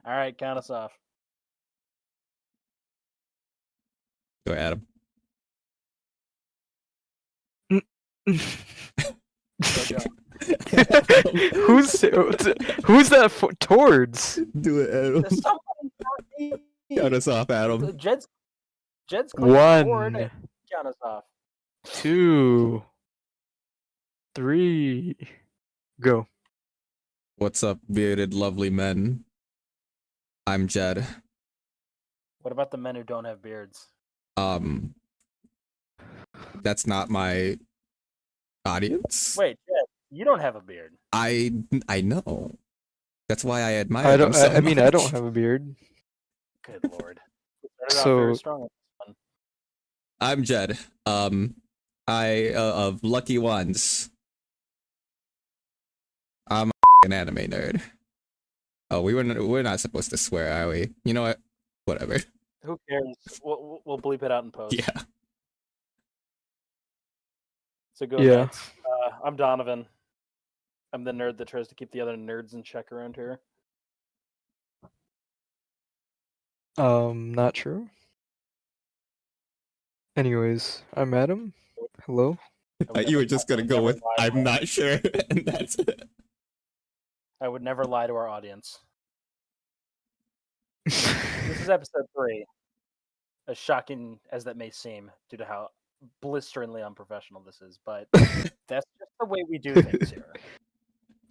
All right, count us off. Go, Adam. Go, Joe. who's that towards? Do it, Adam. Somebody count me. Count us off, Adam. Jed's clicking forward. 1, Count us off. 2, 3, go. What's up, bearded, lovely men? I'm Jed. What about the men who don't have beards? That's not my audience. Wait, Jed, you don't have a beard. I know. That's why I admire them so I mean, I much. don't have a beard. Good lord. We started off So- very strong with this one. I'm Jed. I of Lucky 1's. I'm an anime nerd. Oh, we're not supposed to swear, are we? You know what? Whatever. Who cares? We'll bleep it out in post. Yeah. So go Yeah. next. I'm Donovan. I'm the nerd that tries to keep the other nerds in check around here. Not true. Anyways, I'm Adam. Hello. You were just gonna go with I'm not sure, and that's it. I would never lie to our audience. This is episode 3. As shocking as that may seem, due to how blisteringly unprofessional this is, but that's just the way we do things here.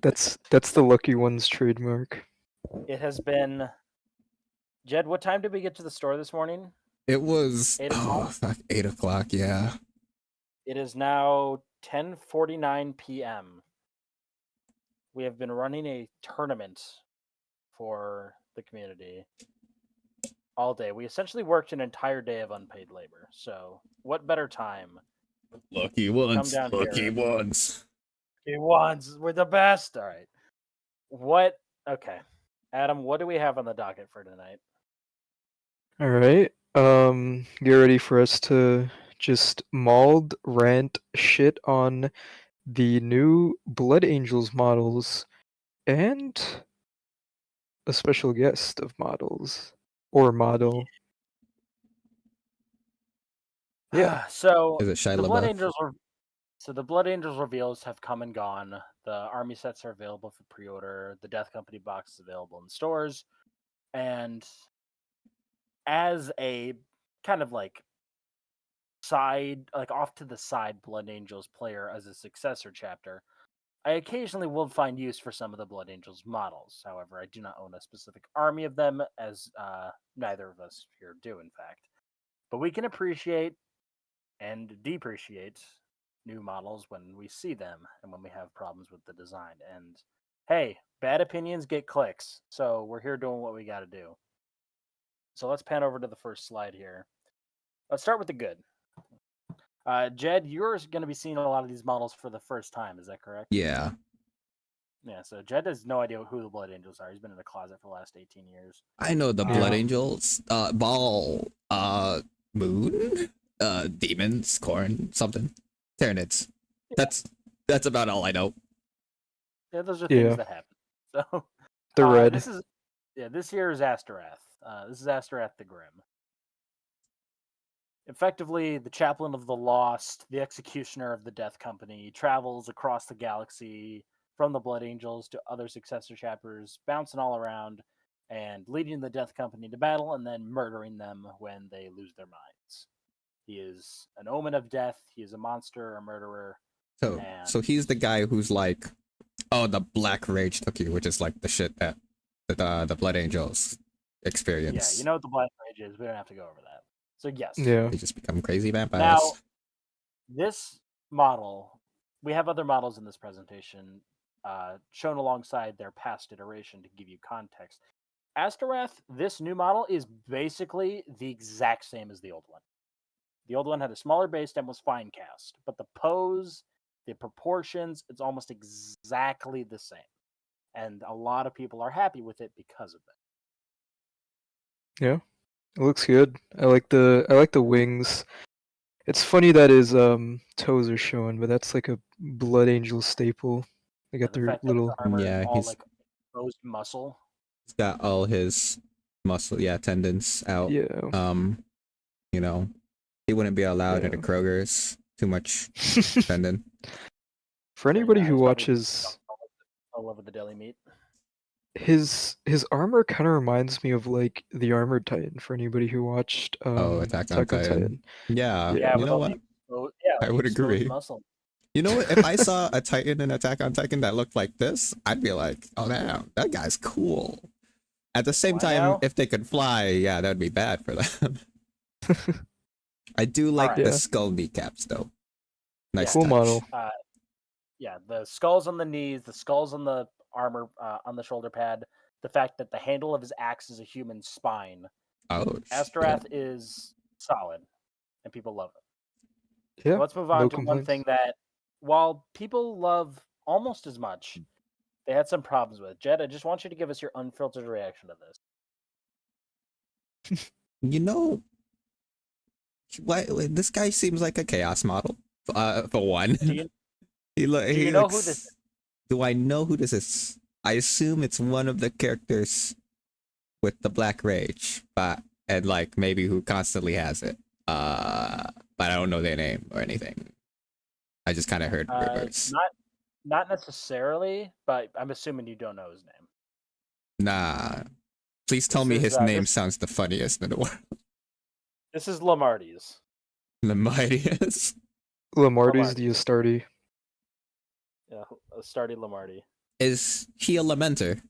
That's the Lucky 1's trademark. It has been. Jed, what time did we get to the store this morning? It was 8 o'clock? fuck, 8 o'clock, yeah. It is now 10:49 p.m. We have been running a tournament for the community all day. We essentially worked an entire day of unpaid labor. So, what better time? Lucky 1's. down Lucky here. 1's. He wants. We're the best. All right. What? Okay. Adam, what do we have on the docket for tonight? All right. Get ready for us to just mauled, rant, shit on the new Blood Angels models and a special guest of models or model. Yeah. So Is it Shia the Blood LaBeouf? Angels are. So the Blood Angels reveals have come and gone. The army sets are available for pre-order. The Death Company box is available in stores. And as a kind of like side, like off to the side Blood Angels player as a successor chapter, I occasionally will find use for some of the Blood Angels models. However, I do not own a specific army of them, as neither of us here do, in fact. But we can appreciate and depreciate new models when we see them and when we have problems with the design. And hey, bad opinions get clicks. So we're here doing what we got to do. So let's pan over to the first slide here. Let's start with the good. Jed, you're going to be seeing a lot of these models for the first time. Is that correct? Yeah. Yeah, so Jed has no idea who the Blood Angels are. He's been in the closet for the last 18 years. I know the Yeah. Blood Angels. Ball. Moon. Demons. Corn. Something. Tyranids. That's about all I know. Yeah, those are things Yeah. that happen. So The red. This year is Astorath. This is Astorath the Grim. Effectively, the Chaplain of the Lost, the executioner of the Death Company, travels across the galaxy from the Blood Angels to other successor chapters, bouncing all around and leading the Death Company to battle and then murdering them when they lose their minds. He is an omen of death. He is a monster, a murderer. So he's the guy who's like, oh, the Black Rage took you, which is like the shit that the Blood Angels experience. Yeah, you know what the Black Rage is. We don't have to go over that. So yes. Yeah. They just become crazy vampires. Now, this model, we have other models in this presentation shown alongside their past iteration to give you context. Astorath, this new model, is basically the exact same as the old one. The old one had a smaller base and was fine cast, but the pose, the proportions, it's almost exactly the same. And a lot of people are happy with it because of it. Yeah. It looks good. I like the wings. It's funny that his toes are showing, but that's like a Blood Angel staple. They got The their fact that his little armor Yeah, is all he's- like exposed muscle. He's got all his muscle, tendons out. Yeah. You know, he wouldn't be allowed Yeah. into Kroger's. Too much tendon. For So, anybody yeah, who he's probably watches, all over the deli meat. his armor kind of reminds me of like the Armored Titan. For anybody who watched Attack on Titan. Yeah, Yeah. Yeah, you with know all what? the I would exposed agree. muscle. You know what? If I saw a Titan in Attack on Titan that looked like this, I'd be like, oh damn, that guy's cool. At the same Why time, now? if they could fly, yeah, that'd be bad for them. I do like Alright. the Yeah. skull kneecaps though. Nice Cool touch. model. Yeah, the skulls on the knees, the skulls on the armor, on the shoulder pad, the fact that the handle of his axe is a human spine. Oh, shit. Astorath is solid, and people love it. Yeah. So let's move on No to one complaints. thing that, while people love almost as much, they had some problems with. Jed, I just want you to give us your unfiltered reaction to this. You know, this guy seems like a chaos model. For one, Do you, he do he you know looks. who this is? Do I know who this is? I assume it's one of the characters with the Black Rage, and like maybe who constantly has it. But I don't know their name or anything. I just kind of heard rumors. Not necessarily, but I'm assuming you don't know his name. Nah. Please tell This me is, his name this- sounds the funniest in the world. This is Lamarty's. The mightiest. Lamarty's the Astartes. Yeah, Astartes Lamarty. Is he a Lamenter?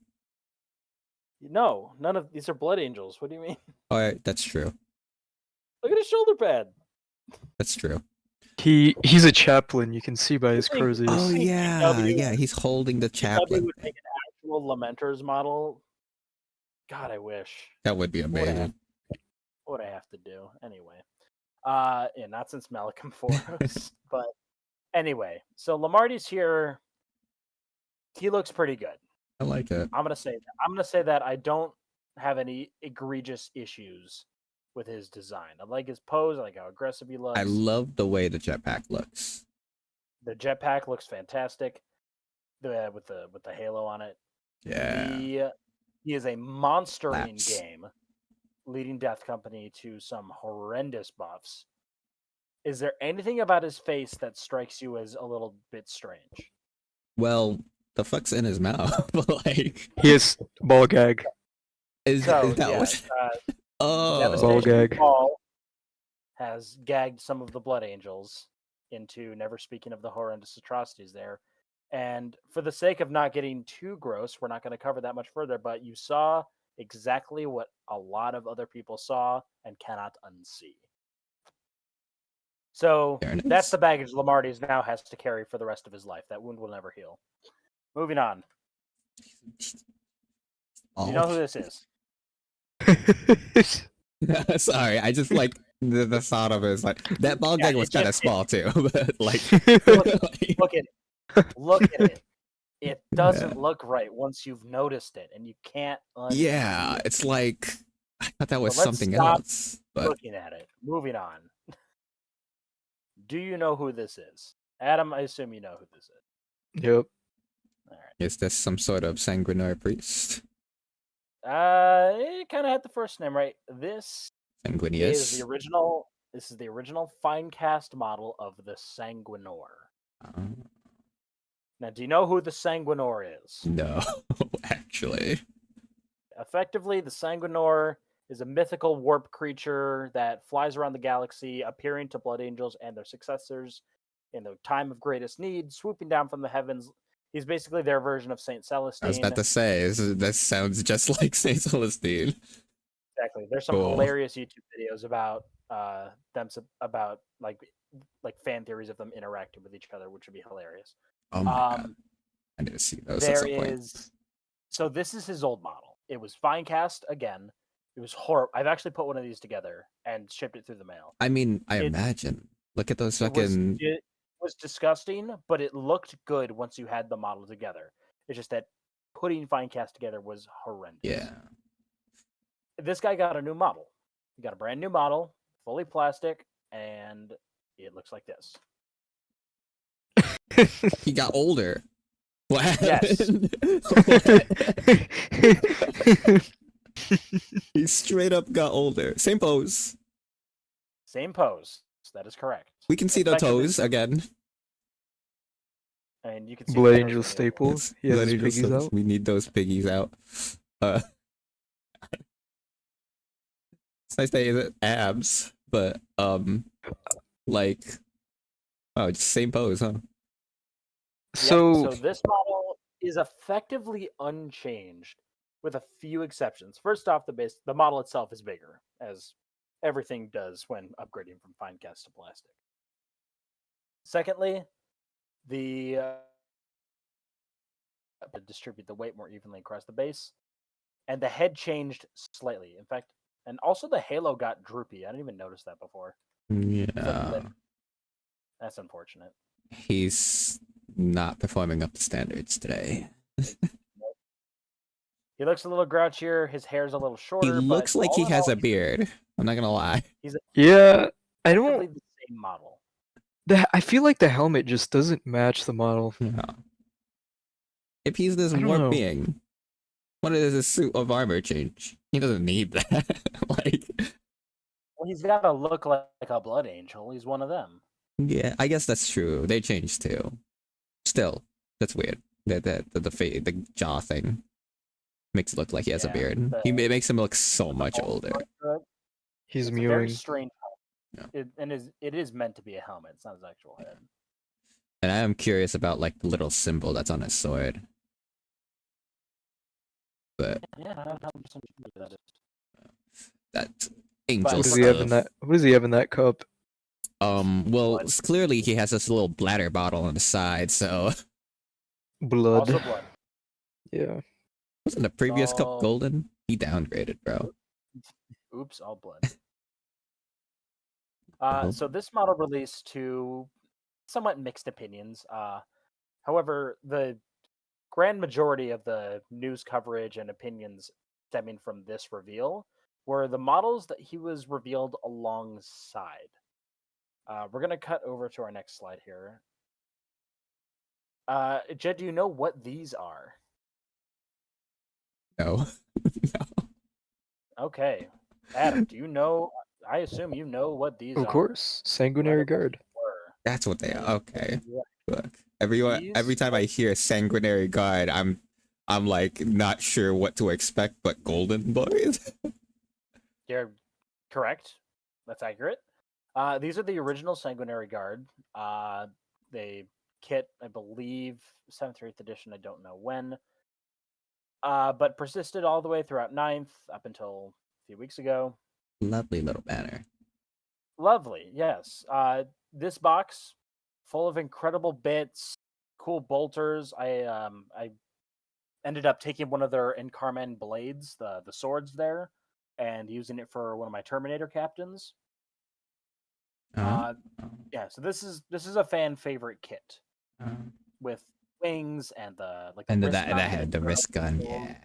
No, none of these are blood angels. What do you mean? Alright, that's true. Look at his shoulder pad. That's true. He's a chaplain. You can see by his think- crow's Oh ears. yeah, he's holding the If they chaplain. would make an actual Lamenter's model. God, I wish. That would be What would I have, amazing. what would I have to do anyway? Yeah, not since Malcolm Forrest, but anyway. So Lamarty's here. He looks pretty good. I like it. I'm gonna say that I don't have any egregious issues with his design. I like his pose. I like how aggressive he looks. I love the way the jetpack looks. The jetpack looks fantastic. With the halo on it. Yeah. He is a monster Laps. in game, leading Death Company to some horrendous buffs. Is there anything about his face that strikes you as a little bit strange? Well, the fuck's in his mouth? Like, He has ball gag. is So that yeah, what? Oh, Devastation Ball gag. Ball has gagged some of the Blood Angels into never speaking of the horrendous atrocities there. And for the sake of not getting too gross, we're not going to cover that much further, but you saw exactly what a lot of other people saw and cannot unsee. So There it that's is. the baggage Lamarty's now has to carry for the rest of his life. That wound will never heal. Moving on. Do you know who this is? Sorry, I just like the thought of it is like that ball Yeah, gag was it kind of just- small too, but like, Look at it. Look at it. It doesn't look right once you've noticed it, and you can't. yeah, unsee it. it's like I thought that was So let's something stop else, but looking at it. Moving on. Do you know who this is, Adam? I assume you know who this is. Yep. All right. is this some sort of sanguinary priest? It kind of had the first name right. This is Sanguinius. the original. This is the original fine cast model of the Sanguinor. Now, do you know who the Sanguinor is? No, actually. Effectively, the Sanguinor is a mythical warp creature that flies around the galaxy, appearing to Blood Angels and their successors in the time of greatest need, swooping down from the heavens. He's basically their version of Saint Celestine. I was about to say, this sounds just like Saint Celestine. Exactly. There's some Cool. hilarious YouTube videos about about like fan theories of them interacting with each other, which would be hilarious. Oh my god, I need to see those at There some point. is. So this is his old model. It was fine cast again. It was horrible. I've actually put one of these together and shipped it through the mail. I mean, I it- imagine. Look at those It fucking. was disgusting, but it looked good once you had the model together. It's just that putting fine cast together was horrendous. Yeah. This guy got a new model. He got a brand new model, fully plastic, and it looks like this. He got older. What Yes. happened? He straight up got older. Same pose. Same pose. That is correct. We can see the Effectively toes the same. again. And you can see Blood the toes Angel from the other staple. one. Yes. He has Blood his Angel piggies toes. out. We need those piggies out. Uh, it's nice that he has abs, but like, oh, just same pose, huh? So, So this model is effectively unchanged, with a few exceptions. First off, the model itself is bigger, as everything does when upgrading from fine cast to plastic. Secondly, the distribute the weight more evenly across the base, and the head changed slightly. In fact, and also the halo got droopy. I didn't even notice that before. Yeah. That's unfortunate. He's not performing up to standards today. He looks a little grouchier. His hair's a little He shorter. looks but like he all in has all, a beard. I'm not gonna lie. He's yeah, I effectively don't. the same model. I feel like the helmet just doesn't match the model. Yeah. If he's this I don't warp know. being, what does his suit of armor change? He doesn't need that. Like, Well, he's got to look like a blood angel. He's one of them. yeah, I guess that's true. They changed too. Still, that's weird. The jaw thing makes it look like he has a Yeah, beard. It makes him look so much older. He's It's a very mewing. strange Yeah. helmet. It is meant to be a helmet. It's not his actual head. And I am curious about like the little symbol that's on his sword. But Yeah, I don't know what that is. that angel What does stuff. he have in that? What does he have in that cup? Well, clearly he has this little bladder bottle on the side, so Blood. Also blood. Yeah. wasn't the previous cup all- golden? He downgraded, bro. Oops, all blood. Oh. So this model released to somewhat mixed opinions. However, the grand majority of the news coverage and opinions stemming from this reveal were the models that he was revealed alongside. We're going to cut over to our next slide here. Jed, do you know what these are? No. Okay. Adam, do you know? I assume you know what these are. Of course. Sanguinary Guard. That's what they are. Okay. Yeah. Look. Every time I hear sanguinary guard, I'm like not sure what to expect, but golden boys. You're correct. That's accurate. These are the original Sanguinary Guard. They kit, I believe, 7th or 8th edition. I don't know when. But persisted all the way throughout 9th up until a few weeks ago. Lovely little banner. Lovely, yes. This box full of incredible bits, cool bolters. I ended up taking one of their Encarman blades, the swords there, and using it for one of my Terminator captains. Uh-huh. Yeah, so this is a fan favorite kit Uh-huh. with wings and the And wrist that mounted had the wrist gun, yeah.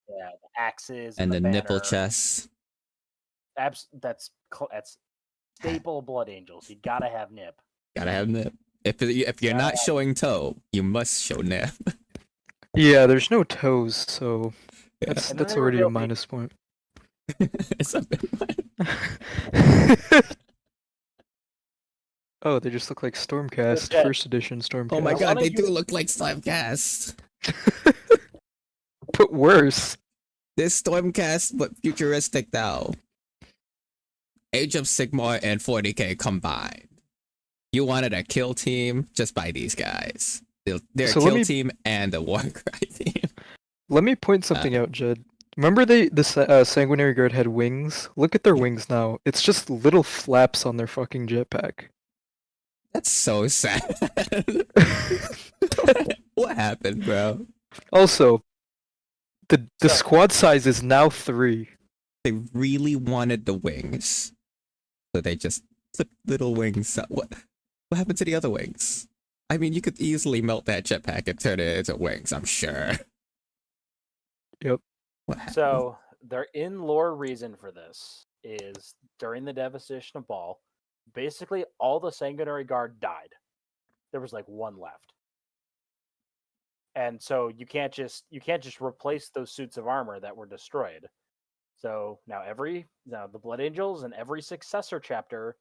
yeah, the axes And the nipple banner. chest. That's staple Blood Angels. You gotta have nip. Gotta have nip. If you're not showing toe, you must show nip. Yeah, there's no toes, so Yeah. that's already a minus point. It's a big one. Oh, they just look like Stormcast, Yeah. first edition Stormcast. Oh my I god, wanna they use- do look like Stormcast. But worse. This Stormcast, but futuristic now. Age of Sigmar and 40k combined. You wanted a kill team? Just buy these guys. They're So a let kill me- team and a Warcry team. Let me point something out, Jed. Remember the Sanguinary Guard had wings? Look at their wings now. It's just little flaps on their fucking jetpack. That's so sad. What happened, bro? Also, the So- squad size is now 3. They really wanted the wings, so they just took little wings. What happened to the other wings? I mean, you could easily melt that jetpack and turn it into wings, I'm sure. Yep. What happened? So their in-lore reason for this is during the devastation of Baal, basically all the Sanguinary Guard died. There was like one left. and so you can't just replace those suits of armor that were destroyed. So now the Blood Angels and every successor chapter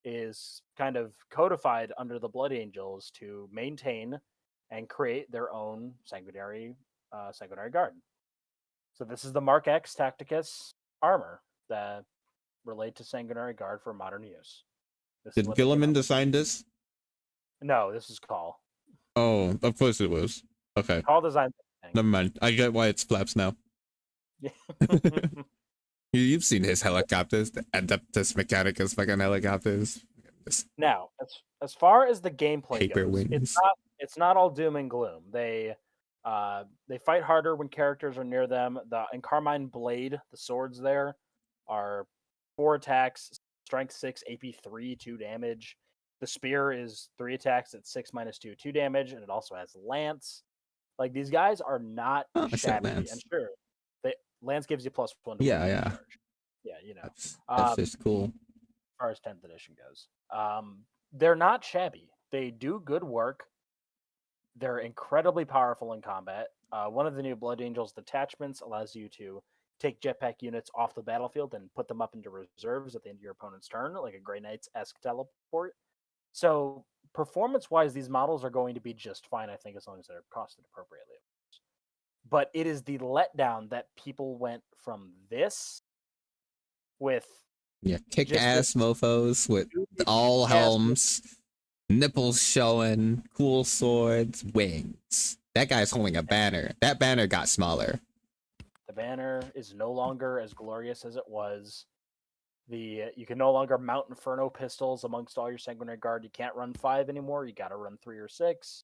is kind of codified under the Blood Angels to maintain and create their own sanguinary guard. So this is the Mark X Tacticus armor that relate to sanguinary guard for modern use. This is Did what they came Gilliman up with. design this? No, this is Call. Oh, of course it was. Okay, Call design. never mind. I get why it's flaps now. You've seen his helicopters, the Adeptus Mechanicus fucking helicopters. Now, as far as the gameplay Paper goes, wings. it's not all doom and gloom. They fight harder when characters are near them. The Carmine Blade, the swords there, are 4 attacks, strength 6, AP 3, 2 damage. The spear is 3 attacks at 6 minus 2, 2 damage, and it also has lance. Like, these guys are not shabby. Lance. And sure, lance gives you +1 to Yeah, weapon yeah. charge. Yeah, That's just cool. as far as 10th edition goes. They're not shabby. They do good work. They're incredibly powerful in combat. One of the new Blood Angels detachments allows you to take jetpack units off the battlefield and put them up into reserves at the end of your opponent's turn, like a Grey Knights-esque teleport. So performance-wise, these models are going to be just fine, I think, as long as they're costed appropriately. But it is the letdown that people went from this with kick-ass mofos with all helms, nipples showing, cool swords, wings. That guy's holding a banner. That banner got smaller. The banner is no longer as glorious as it was. You can no longer mount Inferno pistols amongst all your sanguinary guard. You can't run 5 anymore. You got to run 3 or 6.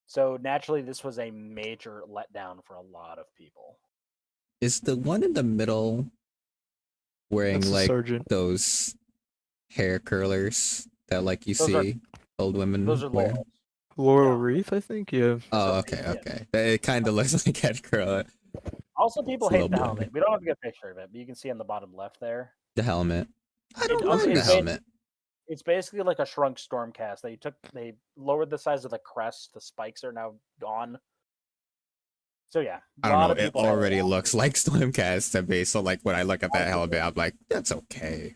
So naturally, this was a major letdown for a lot of people. Is the one in the middle wearing like those hair curlers that like you see old women Those are wear? Laurel Wreath, I think. Yeah. Oh, okay. It kind of looks like head curl. Also, people hate the helmet. We don't have to get a picture of it, but you can see on the bottom left there. The helmet. I don't mind the helmet. It's basically like a shrunk Stormcast. They lowered the size of the crest. The spikes are now gone. So yeah, I don't know. It already looks like Stormcast to me. So like when I look at that helmet, I'm like, that's okay.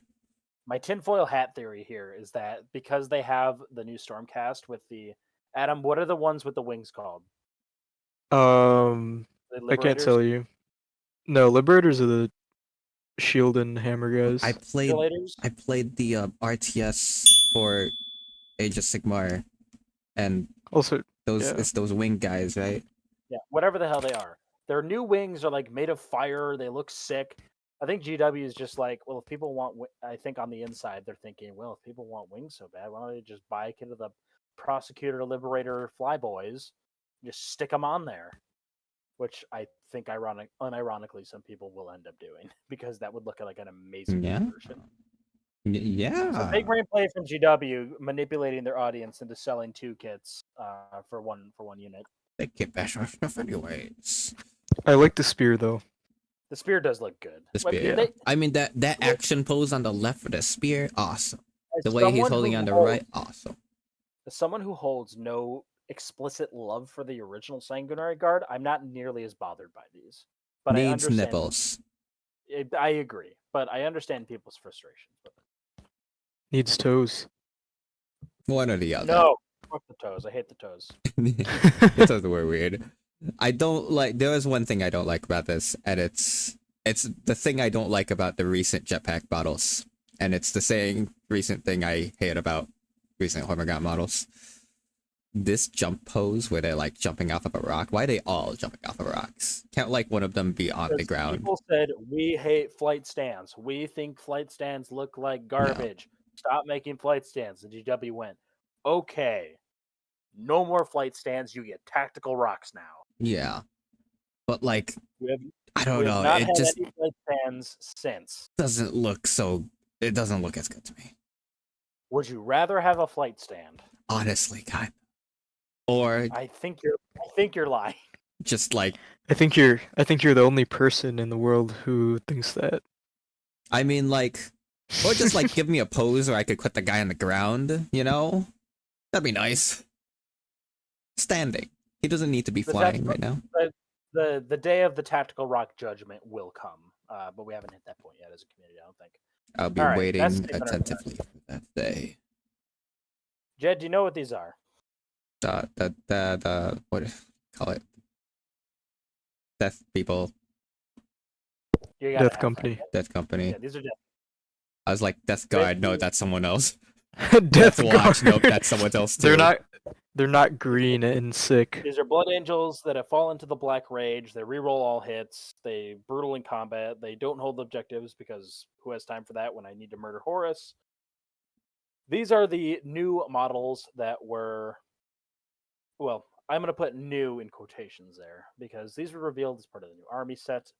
My tinfoil hat theory here is that because they have the new Stormcast with the Adam, what are the ones with the wings called? I can't tell you. No, Liberators are the shield and hammer guys. I played the RTS for Age of Sigmar, and also it's those wing guys, right? Yeah, whatever the hell they are. Their new wings are like made of fire. They look sick. I think GW is just like, well, if people want, I think on the inside they're thinking, well, if people want wings so bad, why don't they just buy a kit of the Prosecutor, Liberator, Flyboys, just stick them on there? Which I think, unironically, some people will end up doing because that would look like an amazing version. Yeah. So big brain play from GW, manipulating their audience into selling 2 kits for one unit. They get bash our stuff anyways. I like the spear though. The spear does look good. The spear. I mean that action pose on the left for the spear, awesome. The way he's holding on the right, awesome. As someone who holds no explicit love for the original Sanguinary Guard, I'm not nearly as bothered by these. But needs I understand nipples. I agree, but I understand people's frustrations with it. Needs toes. One or the other. No, fuck the toes. I hate the toes. The toes were weird. I don't like. There is one thing I don't like about this, and it's the thing I don't like about the recent jetpack models, and it's the same recent thing I hate about recent Hormigaunt models. This jump pose where they're like jumping off of a rock. Why are they all jumping off of rocks? Can't like one of them be on the ground? People said we hate flight stands. We think flight stands look like garbage. No. Stop making flight stands. And GW went, okay, no more flight stands. You get tactical rocks now. Yeah, but like I don't know. Not had any flight stands since. Doesn't look so. It doesn't look as good to me. Would you rather have a flight stand? Honestly, kind. Or I think you're lying. Just like I think you're the only person in the world who thinks that. I mean, like, or just like give me a pose where I could put the guy on the ground. You know, that'd be nice. Standing. He doesn't need to be The flying tactical- right now. The day of the tactical rock judgment will come, but we haven't hit that point yet as a community, I don't think. I'll be All right, that's waiting statement attentively for that day. Jed, do you know what these are? The what do you call it? Death people, You gotta Death have Company. that. Death Company. Yeah, these are death. I was like, Death Guard. No, Basically- that's someone else. Death Watch. Nope, Guard. that's someone else too. They're not green and sick. These are blood angels that have fallen to the black rage. They reroll all hits. They brutal in combat. They don't hold objectives because who has time for that when I need to murder Horus? These are the new models that were, well, I'm going to put new in quotations there because these were revealed as part of the new army set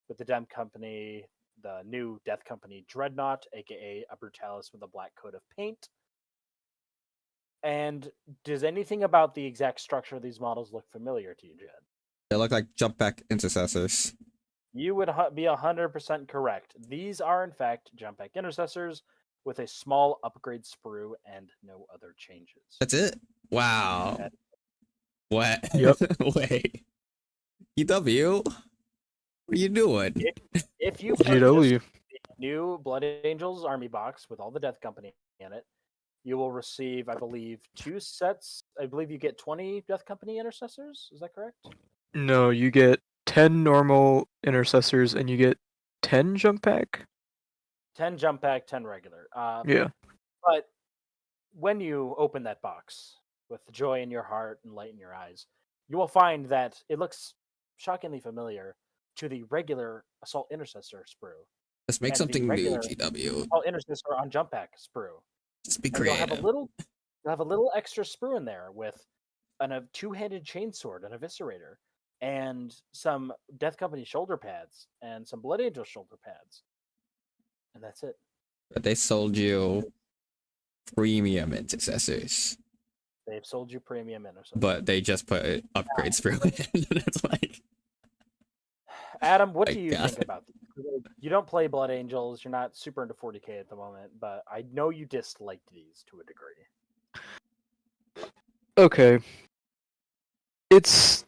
with the Dem Company, the new Death Company Dreadnought, aka a Brutalis with a black coat of paint. And does anything about the exact structure of these models look familiar to you, Jed? They look like jump back intercessors. You would be 100% correct. These are, in fact, jump back intercessors with a small upgrade sprue and no other changes. That's it. Wow. What? Yep. Wait. EW? What are you doing? If you purchase GW. the new Blood Angels army box with all the Death Company in it, you will receive, I believe, 2 sets. I believe you get 20 Death Company intercessors. Is that correct? No, you get 10 normal intercessors and you get 10 jump pack. 10 jump pack, 10 regular. Yeah. But when you open that box with joy in your heart and light in your eyes, you will find that it looks shockingly familiar to the regular Assault Intercessor sprue. Let's make and the something new, regular GW. Assault Intercessor on jump pack sprue. Just be And you'll have creative. you'll have a little extra sprue in there with a two-handed chainsword, an eviscerator, and some Death Company shoulder pads and some Blood Angel shoulder pads. And that's it. But they sold you premium intercessors. They've sold you premium intercessors. But they just put upgrades for it. It's like, Adam, what My do you God. think about these? You don't play Blood Angels. You're not super into 40k at the moment, but I know you disliked these to a degree. Okay. It's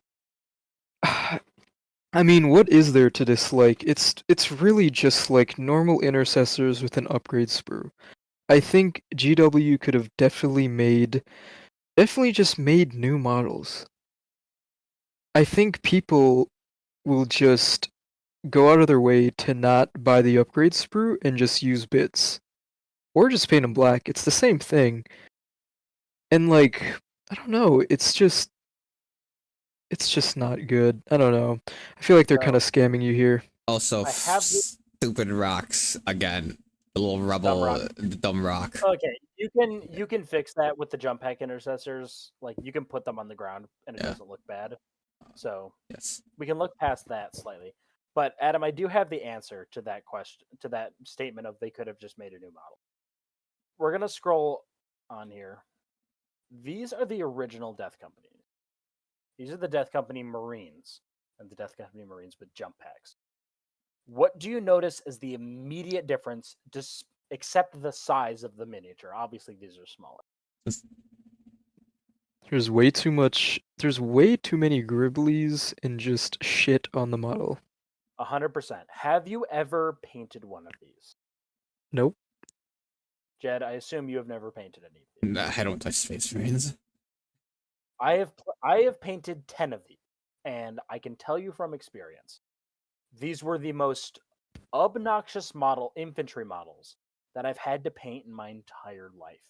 I mean, what is there to dislike? It's really just like normal intercessors with an upgrade sprue. I think GW could have definitely just made new models. I think people will just go out of their way to not buy the upgrade sprue and just use bits. Or just paint them black. It's the same thing. And like, I don't know, it's just not good. I don't know. I feel like they're kind of scamming you here. also, I have the- stupid rocks again. The little rubble, rock. the dumb rock. Okay, you can fix that with the jump pack intercessors. Like you can put them on the ground and it Yeah. doesn't look bad. So Yes. we can look past that slightly. But Adam, I do have the answer to that question, to that statement of they could have just made a new model. We're gonna scroll on here. These are the original Death Company. These are the Death Company Marines and the Death Company Marines with jump packs. What do you notice as the immediate difference, except the size of the miniature? Obviously, these are smaller. There's way too many gribblies and just shit on the model. 100%. Have you ever painted one of these? Nope. Jed, I assume you have never painted any of these. Nah, I don't touch Space Marines. I have painted 10 of these, and I can tell you from experience, these were the most obnoxious infantry models that I've had to paint in my entire life.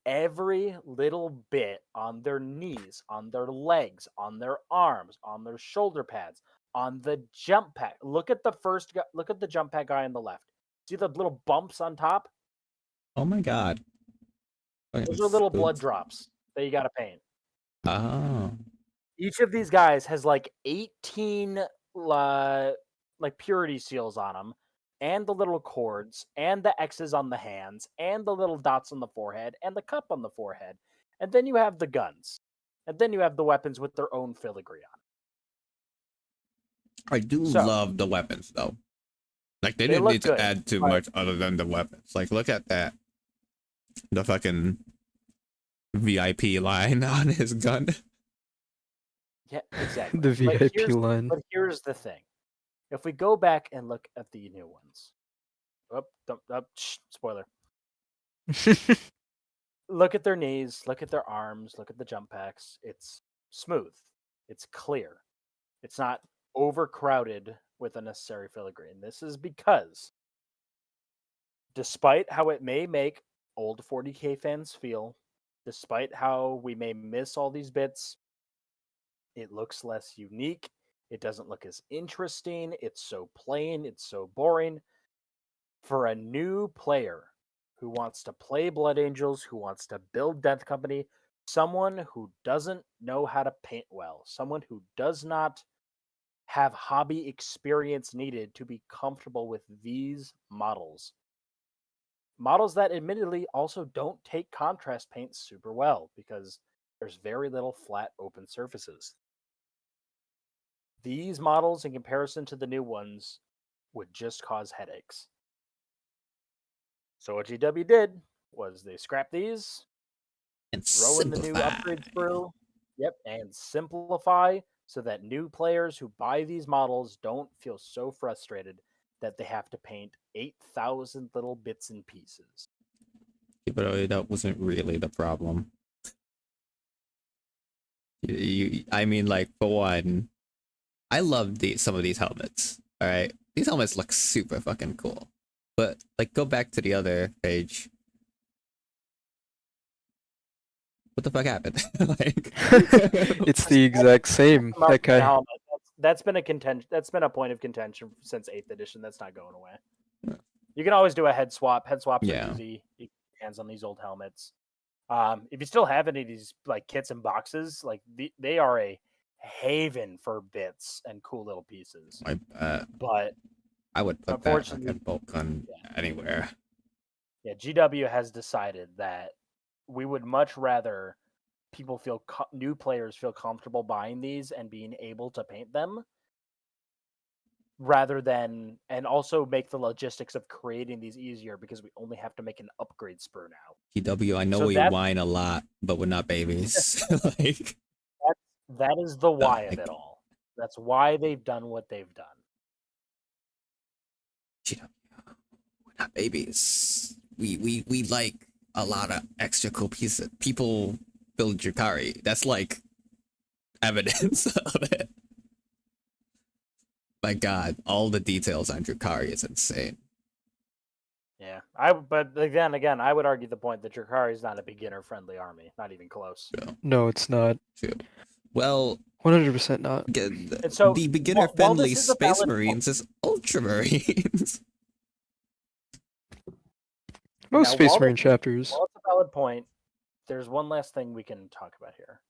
Every little bit on their knees, on their legs, on their arms, on their shoulder pads, on the jump pack. Look at the jump pack guy on the left. See the little bumps on top? Oh my god. Those are little blood drops that you got to paint. Oh. Each of these guys has like 18 like purity seals on them, and the little cords, and the X's on the hands, and the little dots on the forehead, and the cup on the forehead. And then you have the guns. And then you have the weapons with their own filigree on. I do So- love the weapons though. Like they They didn't look need to good, add too but- much other than the weapons. Like look at that. The fucking VIP line on his gun. Yeah, exactly. The VIP line. But here's the thing. If we go back and look at the new ones, spoiler. Look at their knees, look at their arms, look at the jump packs. It's smooth. It's clear. It's not overcrowded with unnecessary filigree. This is because, despite how it may make old 40K fans feel, despite how we may miss all these bits, it looks less unique. It doesn't look as interesting. It's so plain. It's so boring. For a new player who wants to play Blood Angels, who wants to build Death Company, someone who doesn't know how to paint well, someone who does not have hobby experience needed to be comfortable with these models. Models that admittedly also don't take contrast paint super well because there's very little flat open surfaces. These models, in comparison to the new ones, would just cause headaches. So what GW did was they scrapped these, And throw in the new simplify. upgrades through, and simplify so that new players who buy these models don't feel so frustrated that they have to paint 8,000 little bits and pieces. Yeah, but that wasn't really the problem. I mean, like, for one, I love some of these helmets. All right, these helmets look super fucking cool. But like, go back to the other page. What the fuck happened? Like, It's the exact same. That guy. Helmet. That's been a contention. That's been a point of contention since 8th edition. That's not going away. You can always do a head swap. Head swaps Yeah. are easy. You can get hands on these old helmets. If you still have any of these like kits and boxes, like they are a haven for bits and cool little pieces. But I would put that fucking bulk on anywhere. Yeah, GW has decided that we would much rather people new players feel comfortable buying these and being able to paint them rather than, and also make the logistics of creating these easier because we only have to make an upgrade sprue now. GW, I know we whine a lot, but we're not babies. Like, that is the why of it all. That's why they've done what they've done. GW, we're not babies. We like a lot of extra cool pieces. People build Drakari. That's like evidence of it. My God, all the details on Drakari is insane. Yeah, but again, I would argue the point that Drakari is not a beginner-friendly army, not even close. True. No, it's not. True. Well, 100% not. And so, the beginner-friendly Space Marines is Ultramarines. Most Space Marine chapters. Well, it's a valid point. There's one last thing we can talk about here.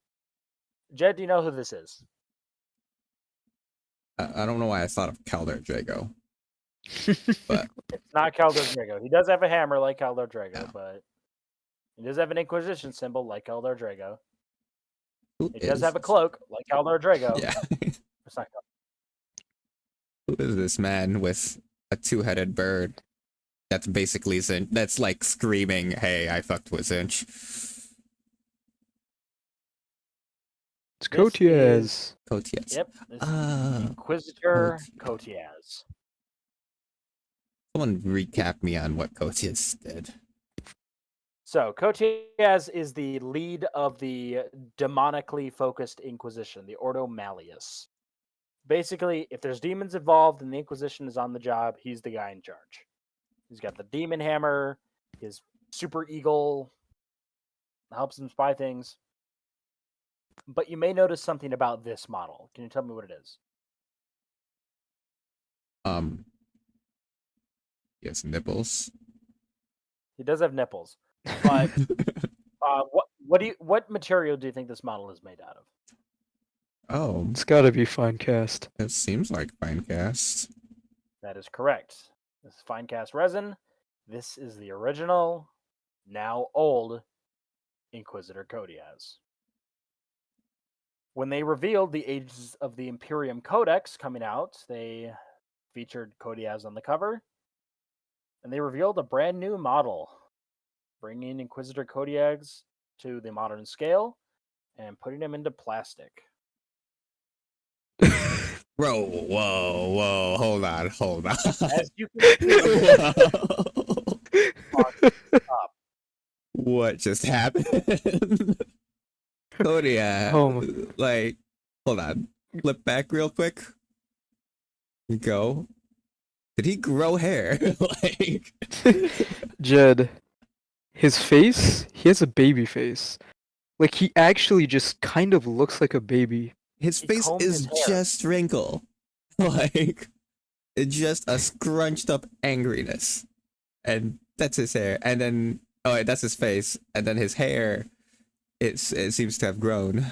Jed, do you know who this is? I don't know why I thought of Kaldor Drago. But it's not Kaldor Drago. He does have a hammer like Kaldor Drago, but he does have an Inquisition symbol like Kaldor Drago. He does have a cloak like Kaldor Drago. Yeah. It's not Who is this man with a two-headed bird? That's basically Zinch. That's like screaming, "Hey, I fucked with Zinch." It's Kotiaz. Kotiaz. Yep. Inquisitor Kotiaz. Someone recap me on what Kotiaz did. So, Kotiaz is the lead of the demonically focused Inquisition, the Ordo Malleus. Basically, if there's demons involved and the Inquisition is on the job, he's the guy in charge. He's got the demon hammer, his super eagle helps him spy things. But you may notice something about this model. Can you tell me what it is? He has nipples. He does have nipples. But what material do you think this model is made out of? Oh, it's got to be fine cast. It seems like fine cast. That is correct. This is fine cast resin. This is the original, now old, Inquisitor Kotiaz. When they revealed the Ages of the Imperium Codex coming out, they featured Kotiaz on the cover, and they revealed a brand new model, bringing Inquisitor Kotiaz to the modern scale and putting him into plastic. Bro, whoa, hold on. As you can see, Whoa. up. What just happened? Cody, Oh, like, hold on. Flip back real quick. Go. Did he grow hair? Like, Jed, his face, he has a baby face. Like, he actually just kind of looks like a baby. his He face combed is his hair. just wrinkle. Like, it's just a scrunched up angriness. And that's his hair. And then, oh, wait, that's his face. And then his hair, it seems to have grown.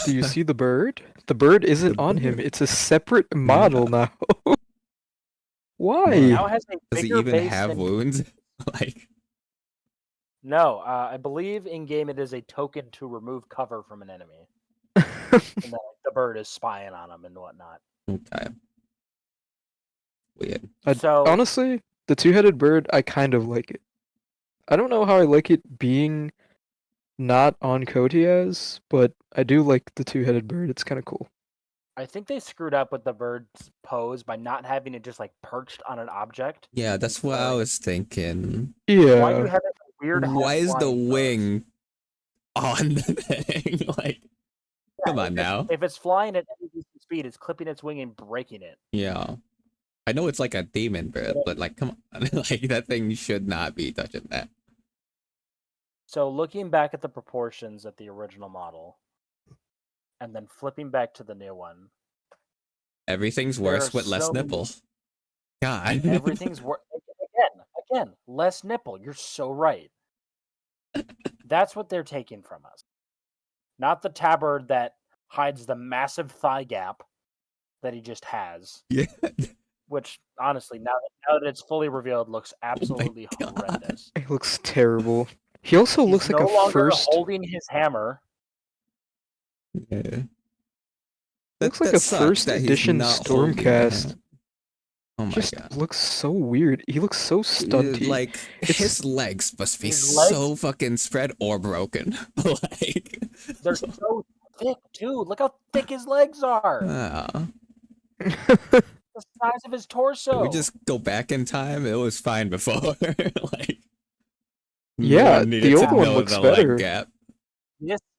Do you see the bird? The bird isn't The on him. bird. It's a separate Yeah. model now. Why? He Why? now has a Does he bigger even base have than wounds? Like, No, I believe in game it is a token to remove cover from an enemy, and then like, the bird is spying on him and whatnot. okay. Weird. So Honestly, the two-headed bird, I kind of like it. I don't know how I like it being not on Kotias, but I do like the two-headed bird. It's kind of cool. I think they screwed up with the bird's pose by not having it just like perched on an object. Yeah, that's what I was thinking. Why you Yeah. have it weird? Why is the half-flying pose? wing on the thing? Like, come on now. If it's flying at any decent speed, it's clipping its wing and breaking it. Yeah. I know it's like a demon bird, but like, come on. Like, that thing should not be touching that. So looking back at the proportions at the original model, and then flipping back to the new one, Everything's There worse are with less so many- nipple. God. everything's again, less nipple. You're so right. That's what they're taking from us. Not the tabard that hides the massive thigh gap that he just has. Yeah. Which, honestly, now that it's fully revealed, looks absolutely God. horrendous. It looks terrible. He also He's looks like no a longer first. holding his hammer. Yeah. Looks like a sucks first that he's edition not holding Stormcast. that. Oh my Just god. looks so weird. He looks so stunty. Like, his legs must be His legs- so fucking spread or broken. Like, They're so thick, too. Look how thick his legs are. ah. The size of his torso. Can we just go back in time? It was fine before. Like, Yeah, no one needed the to old one know looks the leg better. gap.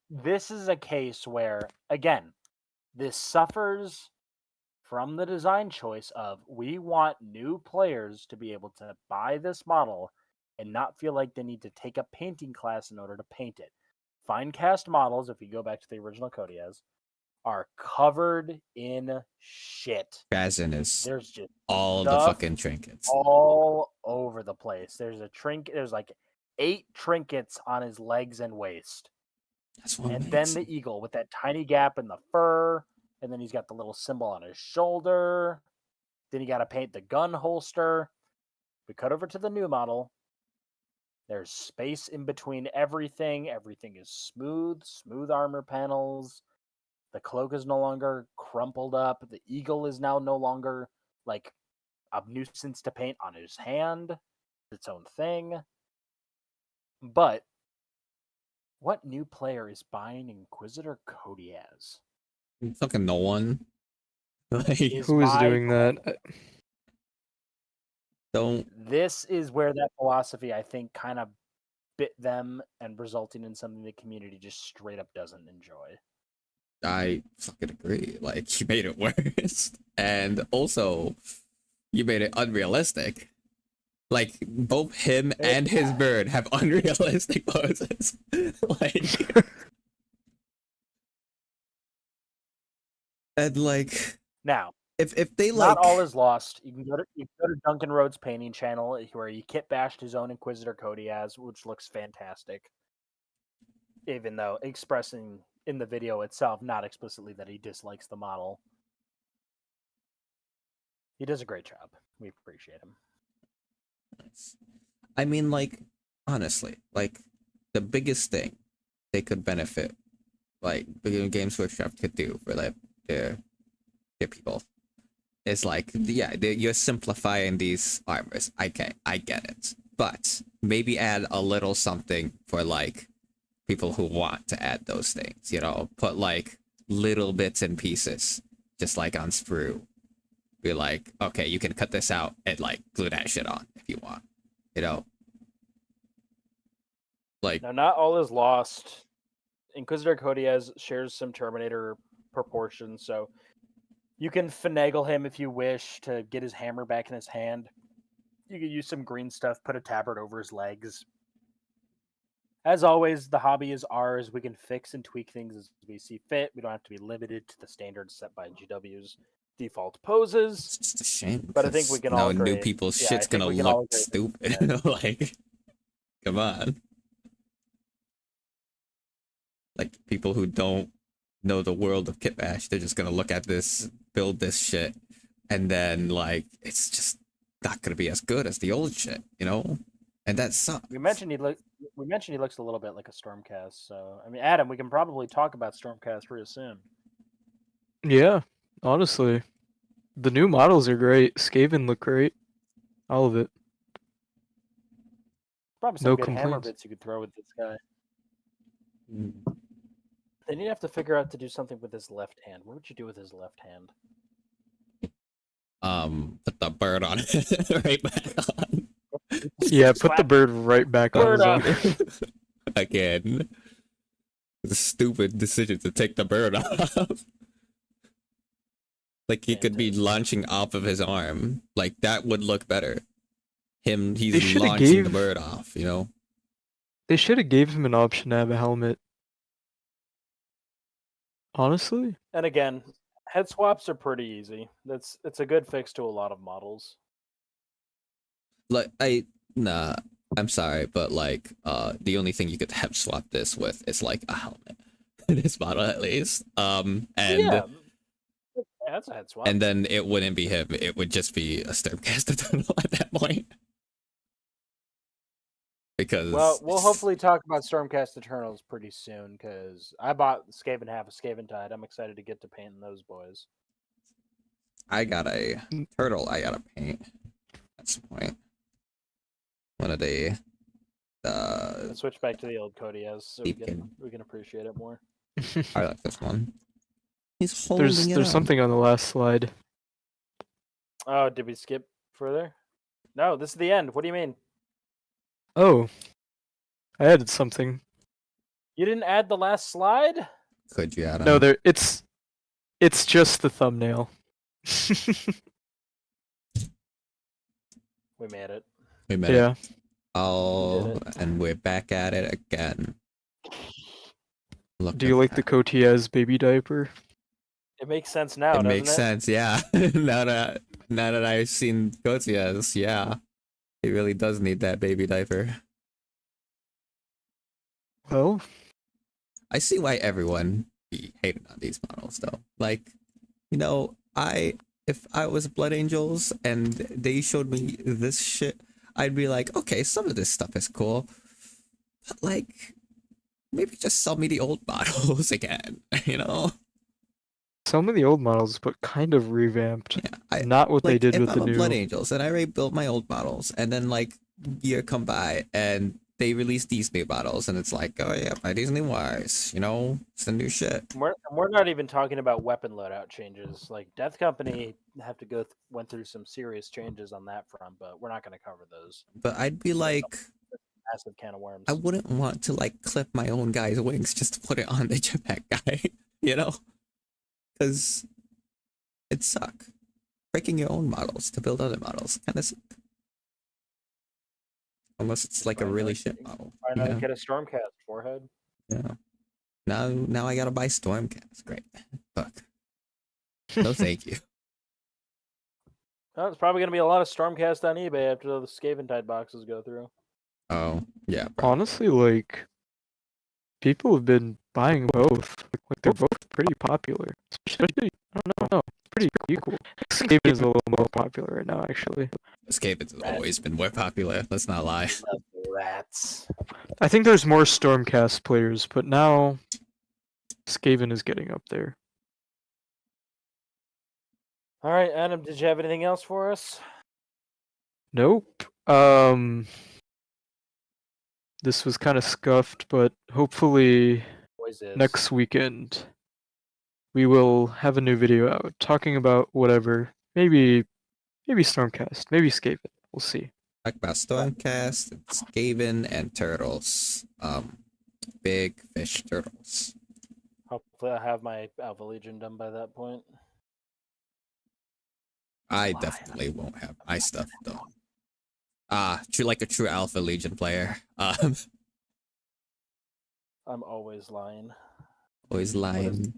This is a case where, again, this suffers from the design choice of we want new players to be able to buy this model and not feel like they need to take a painting class in order to paint it. Fine cast models, if you go back to the original Kodias, are covered in shit. Kazin is There's just all the stuff fucking trinkets. all over the place. There's like 8 trinkets on his legs and waist. That's what And makes then the eagle with that tiny gap in the fur. And then he's got the little symbol on his shoulder. Then you got to paint the gun holster. We cut over to the new model. There's space in between everything. Everything is smooth armor panels. The cloak is no longer crumpled up. The eagle is now no longer like a nuisance to paint on his hand. Its own thing. But what new player is buying Inquisitor Kodias? fucking no one. Like, Who is my doing that? don't. This is where that philosophy, I think, kind of bit them and resulting in something the community just straight up doesn't enjoy. I fucking agree. Like, you made it worse. And also, you made it unrealistic. Like, both him and his bird have unrealistic poses. Like, and like, Now, if they like, not all is lost. You can go to Duncan Rhodes' painting channel where he kit bashed his own Inquisitor Kodias, which looks fantastic. Even though expressing in the video itself, not explicitly, that he dislikes the model. He does a great job. We appreciate him. I mean, like, honestly, like, the biggest thing they could benefit, like, Games Workshop could do for like their people is like, yeah, you're simplifying these armors. I get it, but maybe add a little something for like people who want to add those things. You know, put like little bits and pieces just like on sprue. Be like, okay, you can cut this out and like glue that shit on if you want. You know? Like, Now, not all is lost. Inquisitor Codiaz shares some Terminator proportions, so you can finagle him if you wish to get his hammer back in his hand. You can use some green stuff, put a tabard over his legs. As always, the hobby is ours. We can fix and tweak things as we see fit. We don't have to be limited to the standards set by GW's default poses. it's just a shame. But I think we can all agree. New people's Yeah, I shit's think gonna we can all look agree stupid. Like, come on. Like, people who don't know the world of Kitbash, they're just gonna look at this, build this shit, and then, like, it's just not gonna be as good as the old shit, you know? And that sucks. We mentioned he looks a little bit like a Stormcast. So I mean, Adam, we can probably talk about Stormcast real soon. Yeah, honestly, the new models are great. Skaven look great. All of it. Probably some No good hammer complaints. bits you could throw with this guy. Mm. Then you'd have to figure out to do something with his left hand. What would you do with his left hand? Put the bird on it right back on. Yeah, put the Slap bird right back on bird his on. arm. Again. The stupid decision to take the bird off. Like, he could be launching off of his arm. Like, that would look better. He's shoulda launching the gave- bird off, you know? They should have gave him an option to have a helmet. Honestly, And again, head swaps are pretty easy. It's a good fix to a lot of models. Like, I'm sorry, but like, the only thing you could have swap this with is like a helmet. This model, at least. And yeah, that's a head swap. and then it wouldn't be him. It would just be a Stormcast Eternal at that point. Because Well, we'll hopefully talk about Stormcast Eternals pretty soon because I bought Skaven half a Skaven Tide. I'm excited to get to painting those boys. I got a turtle I gotta paint at some point. One of the Let's switch back to the old Codiaz so we Deepkin. can appreciate it more. I like this one. He's holding there's something on the last slide. Oh, did we skip further? No, this is the end. What do you mean? Oh, I added something. You didn't add the last slide? Could you add on? No, it's just the thumbnail. We made it. We made Yeah. it. Oh, We did and we're back at it again. Look Do you at like the that. Cotiaz baby diaper? It makes sense now, It doesn't makes it? sense, yeah. now that I've seen Gotias, yeah. He really does need that baby diaper. Well, I see why everyone be hating on these models though. Like, you know, if I was Blood Angels and they showed me this shit, I'd be like, okay, some of this stuff is cool. But like, maybe just sell me the old models again, you know? some of the old models, but kind of revamped. Yeah, Not what they like, did if with I'm the a new. Blood Angels and I already built my old models, and then like year come by and they release these new models, and it's like, oh yeah, buy these new wires, you know, it's the new shit. We're not even talking about weapon loadout changes. Like Death Company have to went through some serious changes on that front, but we're not going to cover those. But I'd be like, Massive can of worms. I wouldn't want to like clip my own guy's wings just to put it on the jetpack guy, you know? Because it suck. Breaking your own models to build other models kind of suck. Unless it's like a Why really not? shit model. Why not Yeah. get a Stormcast forehead? Yeah. Now I gotta buy Stormcast. Great. Fuck. No thank you. Oh, it's probably going to be a lot of Stormcast on eBay after the Skaven Tide boxes go through. Oh, yeah. Bro. Honestly, like, people have been buying both. Like, they're both pretty popular. Especially, I don't know, pretty equal. Skaven is a little more popular right now, actually. Skaven's always been more popular. Let's not lie. Rats. I think there's more Stormcast players, but now Skaven is getting up there. All right, Adam, did you have anything else for us? Nope. This was kind of scuffed, but hopefully Always is. next weekend we will have a new video out talking about whatever. Maybe Stormcast, maybe Skaven. We'll see. Talk about Stormcast, Skaven, and turtles. Big fish turtles. Hopefully, I have my Alpha Legion done by that point. I Lion. definitely won't have my stuff though. Like a true Alpha Legion player. I'm always lying. Always lying.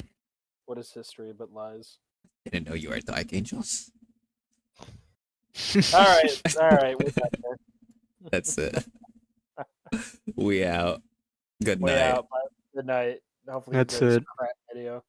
What is history but lies? Didn't know you were Dark Angels. All right, we're back there. That's it. We out. Good Way night. out. Good night. Hopefully, That's you enjoyed it. this crap video.